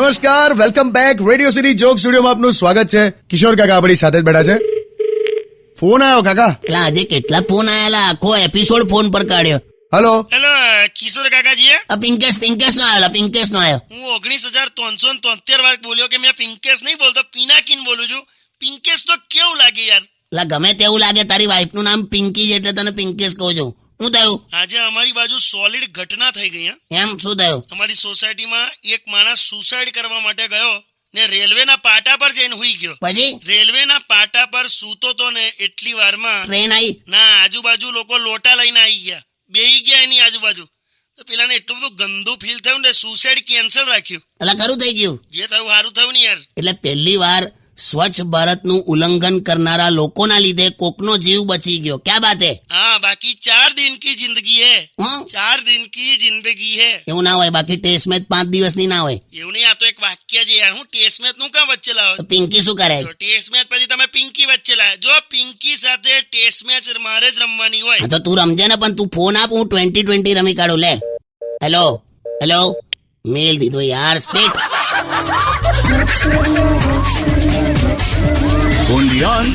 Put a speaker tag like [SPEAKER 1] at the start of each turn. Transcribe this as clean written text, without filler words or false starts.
[SPEAKER 1] નમસ્કાર, welcome back. Radio city joke સ્ટુડિયોમાં આપનું સ્વાગત છે. કિશોર કાકા આપણી સાથે જ બેઠા છે. ફોન આવ્યો કાકા.
[SPEAKER 2] એટલે આજે કેટલા ફોન આયેલા, આખો એપિસોડ ફોન પર કાઢ્યો.
[SPEAKER 1] હેલો
[SPEAKER 3] હેલો કિશોર કાકાજી.
[SPEAKER 2] આ પિંકેશ નો આવેલા, પિંકેશ નો આવ્યો.
[SPEAKER 3] હું 19,373 વાર બોલ્યો કે મેં પિંકેશ નહીં બોલતો, પિનાકીન બોલું છું. પિંકેશ તો કેવું લાગે યાર.
[SPEAKER 2] એટલે ગમે તેવું લાગે, તારી વાઈફ નું નામ પિંકી છે એટલે તને પિંકેશ કહું છું. શું થયું?
[SPEAKER 3] આજે અમારી બાજુ સોલિડ ઘટના થઈ ગઈ.
[SPEAKER 2] એમ શું થયું?
[SPEAKER 3] અમારી સોસાયટીમાં એક માણસ સુસાઇડ કરવા માટે ગયો ને રેલવેના પાટા પર જઈને હુઈ ગયો.
[SPEAKER 2] પછી
[SPEAKER 3] રેલવેના પાટા પર સૂતો તો ને એટલી વારમાં
[SPEAKER 2] ટ્રેન આવી?
[SPEAKER 3] ના, આજુબાજુ લોકો લોટા લઈને આવી ગયા, બેહી ગયા એની આજુબાજુ. તો પેલાને એટલું બધું ગંદુ ફીલ થયું ને સુસાઇડ કેન્સલ રાખ્યું.
[SPEAKER 2] એટલે ખરું થઈ ગયું?
[SPEAKER 3] જે થયું સારું થયું ને યાર.
[SPEAKER 2] એટલે પહેલી વાર સ્વચ્છ ભારતનું ઉલ્લંઘન કરનારા લોકોના લીધે કોકનો જીવ બચી ગયો. ક્યાં બાત હે?
[SPEAKER 3] हाँ, बाकी 4 दिन की जिंदगी है.
[SPEAKER 2] હં?
[SPEAKER 3] 4 दिन की जिंदगी है.
[SPEAKER 2] એવું ના હોય, બાકી ટેસ્ટ મેચ 5 દિવસની ના હોય.
[SPEAKER 3] એવું નહીં, આ તો એક વાક્ય છે યાર. હું ટેસ્ટ મેચ નું કામ વચ્ચે લાવો?
[SPEAKER 2] તો પિંકી શું કરે?
[SPEAKER 3] જો ટેસ્ટ મેચ પછી તમે પિંકી વચ્ચે લાવે. જો પિંકી સાથે ટેસ્ટ મેચ મારે જ રમવાની હોય.
[SPEAKER 2] હા તો તું રમજે ને, પણ તું ફોન આપ, હું 20-20 રમી કાઢું. લે હેલો હેલો, મેલ દીધો યાર. Set
[SPEAKER 4] only on